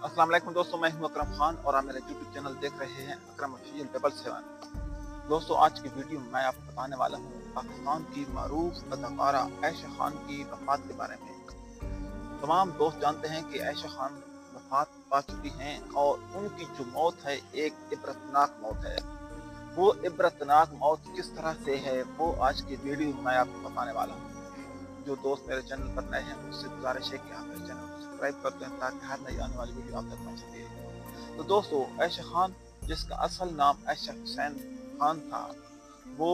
अस्सलाम वालेकुम दोस्तों, मैं हूं अकरम खान और आप मेरा यूट्यूब चैनल देख रहे हैं अकरम ऑफिशियल 777। दोस्तों, आज की वीडियो में मैं आपको बताने वाला हूं पाकिस्तान की मारूफ अदाकारा आयशा खान की वफात के बारे में। तमाम दोस्त जानते हैं कि आयशा खान वफात पा चुकी हैं और उनकी जो मौत है एक इबरतनाक मौत है। वो इबरतनाक मौत किस तरह से है वो आज की वीडियो में मैं आपको बताने वाला हूँ। जो दोस्त मेरे चैनल पर नए हैं उससे गुजारिश है कि आप मेरे चैनल को सब्सक्राइब करते हैं ताकि हर नई आने वाली वीडियो आप तक पहुंच सके। तो दोस्तों, आयशा खान, जिसका असल नाम आयशा हुसैन खान था, वो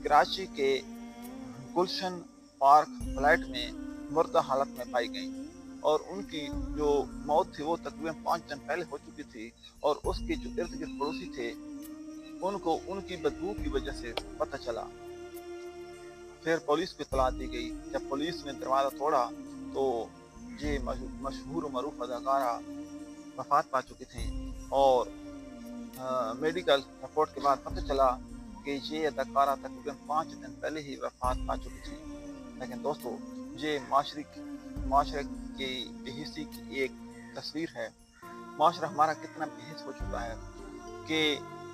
कराची के गुलशन पार्क फ्लैट में मुर्दा हालत में पाई गई और उनकी जो मौत थी वो तकरीबन 5 दिन पहले हो चुकी थी। और उसके जो इर्द गिर्द पड़ोसी थे उनको उनकी बदबू की वजह से पता चला। फिर पुलिस को इत्तला दी गई। जब पुलिस ने दरवाज़ा तोड़ा तो ये मशहूर मरूफ अदाकारा वफात पा चुकी थी और मेडिकल रिपोर्ट के बाद पता चला कि ये अदाकारा तकरीबन 5 दिन पहले ही वफात पा चुकी थी। लेकिन दोस्तों, ये माशरे की बेहिसी की एक तस्वीर है। माशरा हमारा कितना बेहिस हो चुका है कि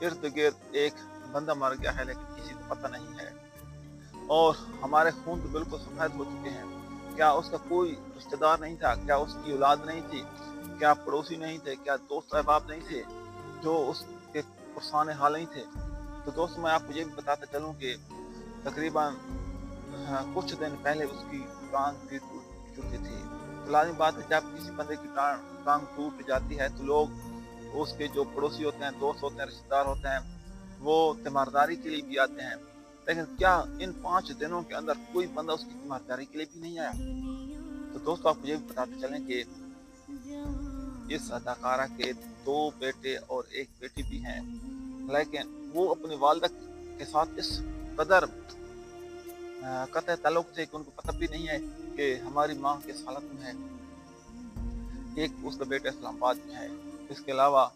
इर्द गिर्द एक बंदा मर गया है लेकिन किसी को पता नहीं है और हमारे खून तो बिल्कुल सफेद हो चुके हैं। क्या उसका कोई रिश्तेदार नहीं था? क्या उसकी औलाद नहीं थी? क्या पड़ोसी नहीं थे? क्या दोस्त अहबाब नहीं थे जो उसके पुरसान हाल नहीं थे? तो दोस्तों, मैं आपको ये भी बताता चलूँ कि तकरीबन कुछ दिन पहले उसकी टांग भी टूट चुकी थी। तो लाज़मी बात है, जब किसी बंदे की टांग टूट जाती है तो लोग उसके जो पड़ोसी होते हैं, दोस्त होते हैं, रिश्तेदार होते हैं, वो तीमारदारी के लिए भी आते हैं। लेकिन क्या इन 5 दिनों के अंदर कोई बंदा उसकी तीमारदारी के लिए भी नहीं आया? तो दोस्तों, आपको ये भी बताते चलें कि इस अदाकारा के 2 बेटे और 1 बेटी भी हैं, लेकिन वो अपनी वालिदा के साथ इस कदर कतई ताल्लुक थे कि उनको पता भी नहीं है कि हमारी माँ किस हालत में है। एक उसका बेटा इस्लामाबाद में है। इसके अलावा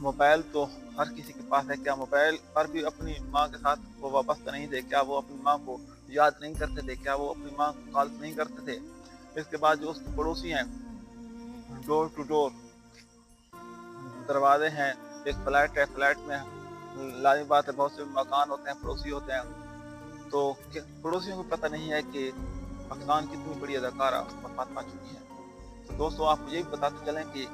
मोबाइल तो हर किसी के पास है। क्या मोबाइल पर भी अपनी माँ के साथ वो वाबस्ता नहीं थे? क्या वो अपनी माँ को याद नहीं करते थे? क्या वो अपनी माँ को कॉल नहीं करते थे? इसके बाद जो उसके पड़ोसी हैं, डोर टू डोर दरवाजे हैं, एक फ्लैट है, फ्लैट में लाज़मी बात है बहुत से मकान होते हैं, पड़ोसी होते हैं। तो पड़ोसियों को पता नहीं है कि पाकिस्तान की इतनी बड़ी अदाकारा वफात पा चुकी है। तो दोस्तों, आपको ये भी बताते चलें कि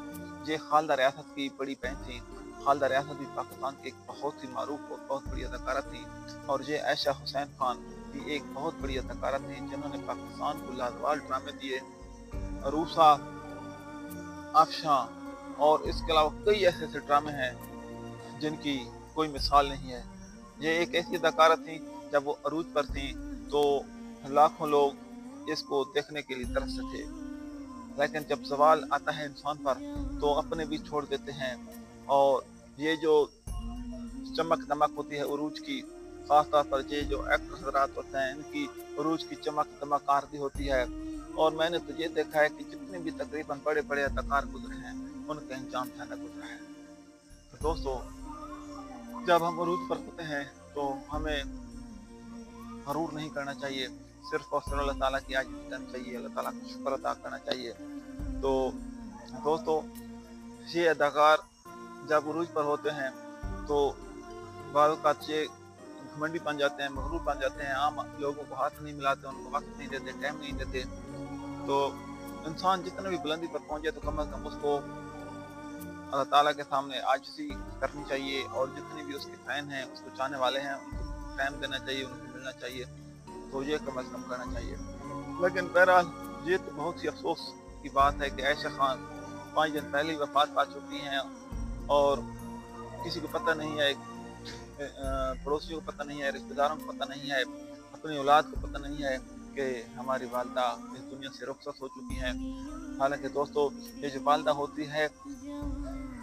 ये खालदा रियासत की बड़ी बहन थी। खालदा रियासत भी पाकिस्तान की एक बहुत ही मारूफ और बहुत बड़ी अदाकारा थी और ये आयशा हुसैन खान भी एक बहुत बड़ी अदाकारा थी जिन्होंने पाकिस्तान को लाजवाब ड्रामे दिए। रूसा, अफशां और इसके अलावा कई ऐसे ऐसे ड्रामे हैं जिनकी कोई मिसाल नहीं है। ये एक ऐसी अदाकारा थी, जब वो अरूज पर थी तो लाखों लोग इसको देखने के लिए तरसते थे। लेकिन जब सवाल आता है इंसान पर तो अपने भी छोड़ देते हैं। और ये जो चमक दमक होती है उरूज की, खास तौर पर ये जो एक्टर हजरात होते हैं इनकी उरूज की चमक दमक आरती होती है। और मैंने तो ये देखा है कि जितने भी तकरीबन बड़े बड़े अदाकार गुजरे हैं उनका अंजाम भयानक गुजरा है। तो दोस्तों, जब हम उरूज पर होते हैं तो हमें गरूर नहीं करना चाहिए, सिर्फ और सिर्फ अल्लाह ताला की आजीज़ी करनी चाहिए, अल्लाह ताला का शुक्र अदा करना चाहिए। तो दोस्तों, ये अदाकार जब उरूज पर होते हैं तो बाज़ औक़ात ये घमंडी बन जाते हैं, मगरूर बन जाते हैं, आम लोगों को हाथ नहीं मिलाते, उनको वक्त नहीं देते, टाइम नहीं देते। तो इंसान जितना भी बुलंदी पर पहुंचे तो कम अज़ कम उसको अल्लाह ताला के सामने आजिज़ी करनी चाहिए और जितने भी उसके फ़ैन हैं, उसको चाहने वाले हैं, उनको टाइम देना चाहिए, उनको मिलना चाहिए। तो ये कम अज़ कम करना चाहिए। लेकिन बहरहाल, ये तो बहुत ही अफ़सोस की बात है कि आयशा खान 5 दिन पहले ही वफ़ात पा चुकी हैं और किसी को पता नहीं है, पड़ोसियों को पता नहीं है, रिश्तेदारों को पता नहीं है, अपनी औलाद को पता नहीं है कि हमारी वालिदा इस दुनिया से रुखसत हो चुकी हैं। हालांकि दोस्तों, ये जो वालिदा होती है,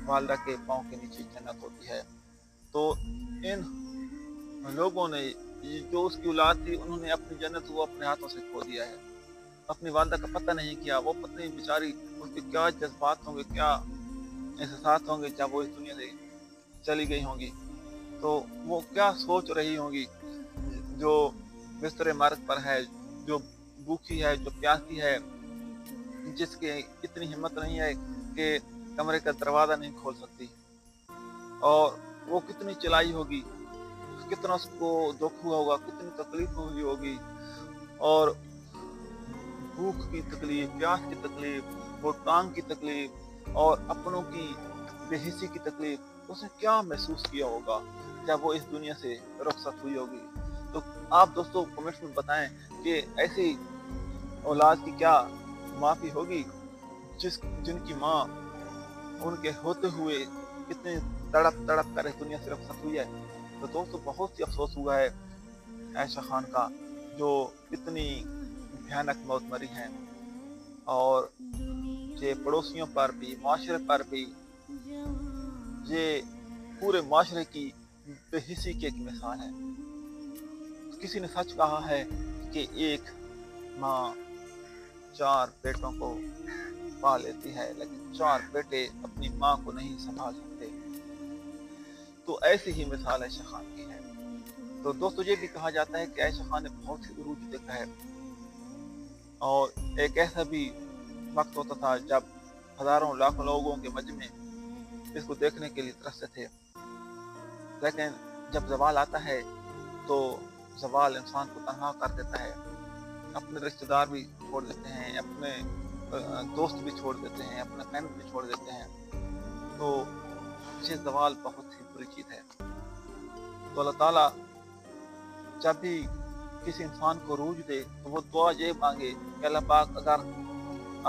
वालिदा के पाँव के नीचे जन्नत होती है। तो इन लोगों ने जो उसकी औलाद थी उन्होंने अपनी जन्नत को अपने हाथों से खो दिया है। अपनी वालिदा का पता नहीं किया। वो पत्नी बेचारी, उसके क्या जज्बात होंगे, क्या एहसास होंगे जब वो इस दुनिया से चली गई होंगी। तो वो क्या सोच रही होंगी जो बिस्तरे मर्ग पर है, जो भूखी है, जो प्यासी है, जिसकी इतनी हिम्मत नहीं है कि कमरे का दरवाज़ा नहीं खोल सकती। और वो कितनी चिल्लाई होगी, कितना उसको दुख हुआ होगा, कितनी तकलीफ हुई होगी, और भूख की तकलीफ, प्यास की तकलीफ, वो टांग की तकलीफ और अपनों की बेहिसी की तकलीफ, उसने क्या महसूस किया होगा जब वो इस दुनिया से रुखसत हुई होगी। तो आप दोस्तों कमेंट्स में बताएं कि ऐसी औलाद की क्या माफ़ी होगी जिनकी माँ उनके होते हुए कितने तड़प तड़प कर इस दुनिया से रुखसत हुई है। तो दोस्तों बहुत ही अफसोस हुआ है आयशा खान का, जो इतनी भयानक मौत मरी है, और ये पड़ोसियों पर भी, माशरे पर भी, ये पूरे माशरे की बेहिसी की एक मिसाल है। किसी ने सच कहा है कि एक माँ 4 बेटों को पाल लेती है, लेकिन 4 बेटे अपनी माँ को नहीं संभाल सकते। तो ऐसी ही मिसाल आयशा खान की है। तो दोस्तों ये भी कहा जाता है कि आयशा खान ने बहुत ही उरूज देखा है, और एक ऐसा भी वक्त होता था जब हजारों लाखों लोगों के मजमे इसको देखने के लिए तरसते थे। लेकिन जब ज़वाल आता है तो ज़वाल इंसान को तन्हा कर देता है, अपने रिश्तेदार भी छोड़ देते हैं, अपने दोस्त भी छोड़ देते हैं, अपने फ्रेंड भी छोड़ देते हैं। तो ये ज़वाल बहुत ही बुरी चीज़ है। तो अल्लाह ताला जब भी किसी इंसान को उरूज दे तो वो दुआ ये मांगे कि अल्लाह पाक, अगर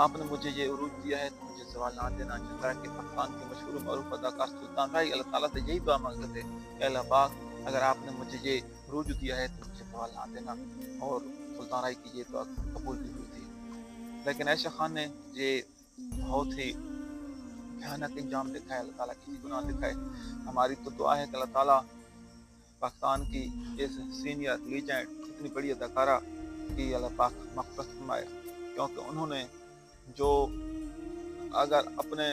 आपने मुझे ये उरूज दिया है तो मुझे ज़वाल ना देना। जिस तरह के पाकिस्तान के मशहूर मरूफ अदाकार सुल्तान भाई अल्लाह ताला से यही दुआ मांगते थे कि अल्लाह पाक, अगर आपने मुझे ये उरूज दिया है तो मुझे ज़वाल ना देना, और सुल्तान भाई की ये दुआ कबूल भी हुई थी। लेकिन आयशा खान ने ये बहुत ही भयानक इंजाम देखा है, अल्लाह ताला की गुनाह देखा है। हमारी तो दुआ है कि अल्लाह ताला पाकिस्तान की इस सीनियर लीजेंड, इतनी बड़ी अदाकारा की अल्लाह पाक मग़फ़िरत फरमाए, क्योंकि उन्होंने जो अगर अपने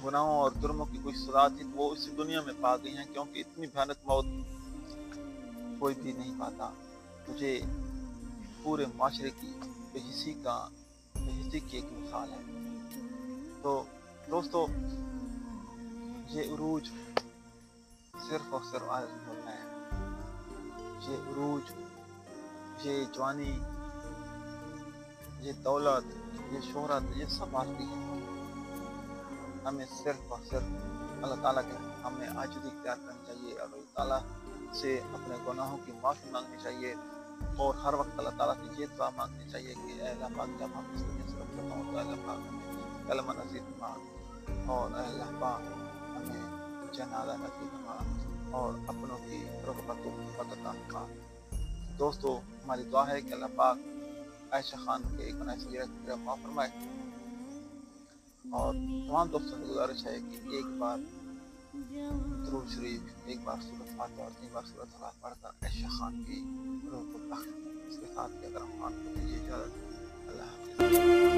गुनाहों और जुर्मों की कोई सज़ा थी तो वो इसी दुनिया में पा गई हैं, क्योंकि इतनी भयानक मौत कोई भी नहीं पाता। मुझे पूरे माशरे की बेहिसी की एक मिसाल है। तो दोस्तों ये उरूज सिर्फ और सिर्फ आज नहीं होता है, ये उरूज, ये जवानी, ये दौलत, ये शोहरत, ये सब आती है। हमें सिर्फ और सिर्फ अल्लाह ताला के हमें आजिज़ी इख्तियार करनी चाहिए, और अल्लाह ताला से अपने गुनाहों की माफ़ी मांगनी चाहिए, और हर वक्त अल्लाह ताला से ये दुआ मांगनी चाहिए कि अल्लाह पाक, जब हम इस दुनिया से रुखसत हों तो अल्लाह पाक हमें कलमा नसीब फरमा, और अल्लाह पाक हमें जनाज़ा नसीब फरमा, और अपनों की रग़बतों को अता फरमा। दोस्तों हमारी दुआ है कि अल्लाह पाक आयशा खान के गुनाह सगीरा को माफ़ फरमाए, और तमाम दोस्तों से गुजारिश है कि एक बार दुरूद शरीफ, एक बार सूरत फातिहा और 3 बार सूरत सलात पढ़कर आयशा खान की रूह को तख़्त, इसके साथ ही अगर हम खान को दीजिए इजाज़त। अल्लाह हाफ़िज़।